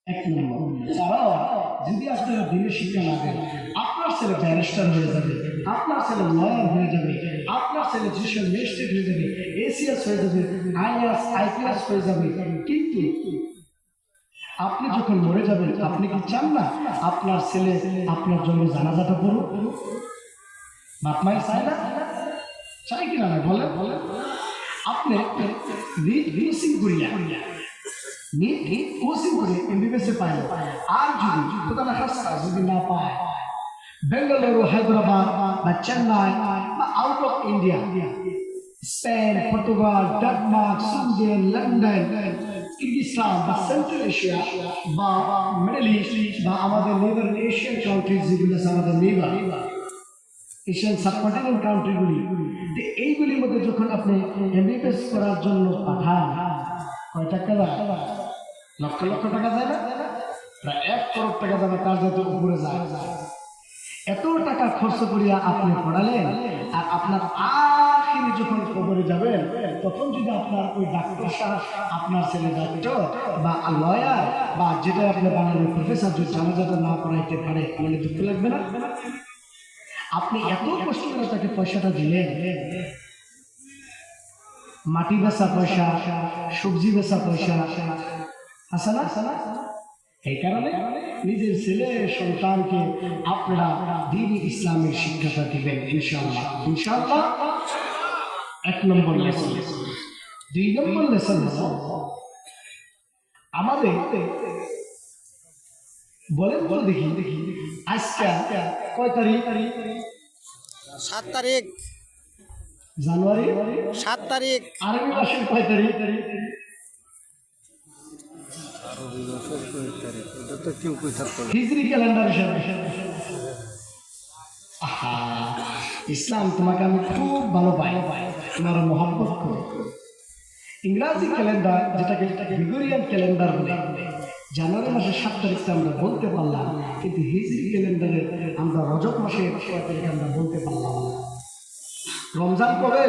এক নম্বর। তারাও যদি আপনারা দিনের শিক্ষা না দেন, আপনার ছেলে ব্যারিস্টার হয়ে যাবে, আপনার ছেলে লয়ার হয়ে যাবে, আপনার ছেলে যেসব ম্যাজিস্ট্রেট হয়ে যাবে, এসিএস হয়ে যাবে, আইএস আইপিএস হয়ে যাবে। কিন্তু আপনি যখন মরে যাবেন, আপনি কি চান না আপনার ছেলে আপনার জন্য জানাজাটা পড়ুক? বাপ মায়ের চায় না? চাই কিনা না বলে? আপনি রিসিভ করিয়া কোচিং করে এমবিবিএসে পাইল, আর যদি না পায় বেঙ্গালুরু, হায়দ্রাবাদ বা চেন্নাই বা out of India, Spain, Portugal, Denmark, Sweden, London, Kyrgyzstan বা সেন্ট্রাল এশিয়া বা মিডল ইস্ট বা আমাদের নেইবার এশিয়ান কান্ট্রিজ যেগুলো আছে, আমাদের নেইবার এশিয়ান সাবকন্টিনেন্ট কান্ট্রিগুলি, এইগুলির মধ্যে যখন আপনি এমবিবিএস করার জন্য পাঠান, কয় টাকা যায়? লক্ষ লক্ষ টাকা যায় না? প্রায় 1 করোড় টাকা যাবে, তার যাতে উপরে যায়। এত টাকা খরচ করিয়া আপনি পড়ালেন, আর আপনার আখিরে যখন কবরে যাবেন, তখন যদি আপনার ওই ডাক্তার সাহেব, আপনার ছেলে ডাক্তার বা লয়ার বা যেটা আপনি বানানোর প্রফেসর যদি জানাজাটা না পড়াইতে পারে, তাহলে দুঃখ লাগবে না? আপনি এত কষ্ট করে তাকে পয়সাটা দিলেন, মাটি বেচা পয়সা, সবজি বেচা পয়সা আছে না? এই কারণে নিজের ছেলে সন্তানকে আপনারা দ্বীন ইসলামের শিক্ষাটা দিবেন ইনশাআল্লাহ। ইনশাআল্লাহ 1 নম্বর লেসন। 2 নম্বর লেসন হলো আমাদের বলেন তো দেখি আজকে কয় তারিখ? 7 তারিখ জানুয়ারি 7 তারিখ। আরবি মাসের কয় তারিখ? হিজরি ক্যালেন্ডার হিসাবে। ইসলাম তোমাকে আমি খুব ভালো পাই, তোমার মহব্বত করি। ইংরাজি ক্যালেন্ডার যেটাকে গ্রেগরিয়ান ক্যালেন্ডার বলে, জানুয়ারি মাসের 7 তারিখটা আমরা বলতে পারলাম, কিন্তু হিজরি ক্যালেন্ডারে আমরা রজব মাসের 6 তারিখ আমরা বলতে পারলাম না। রমজান কবে?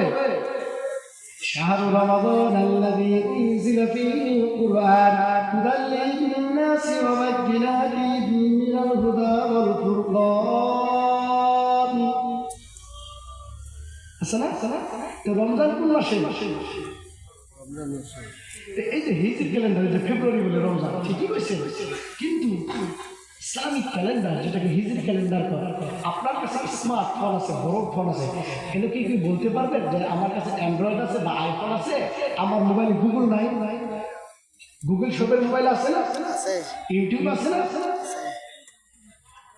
শাহরু রমাদান আল্লাযী উনজিলা ফীহিল কুরআন হুদাল লিন-নাসি ওয়া বায়্যিনাতিন মিনাল হুদা ওয়াল ফুরকান। আসলে তো রমজান কোন মাসে? এই যে হিজরি ক্যালেন্ডার, যে ফেব্রুয়ারি বলে রমজান, ঠিকই কইছে, কিন্তু ইসলামিক ক্যালেন্ডার যেটাকে হিজরি ক্যালেন্ডার করে, আপনার কাছে স্মার্টফোন আছে, বড় ফোন আছে, এগুলো কি বলতে পারবেন যে আমার কাছে অ্যান্ড্রয়েড আছে বা আইফোন আছে, আমার মোবাইলে গুগল নাই? গুগল সবের মোবাইল আছে না? ইউটিউব আছে না?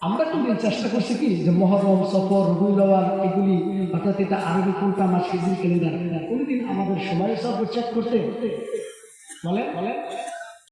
আমরা কোনদিন চেষ্টা করছি কি যে মহরম, সফর, রবিউল আউয়াল এগুলি, অর্থাৎ এটা আরবি কোনটা মাস, হিজরি ক্যালেন্ডার, কোনদিন আমাদের সময় সব চেক করতে বলেন?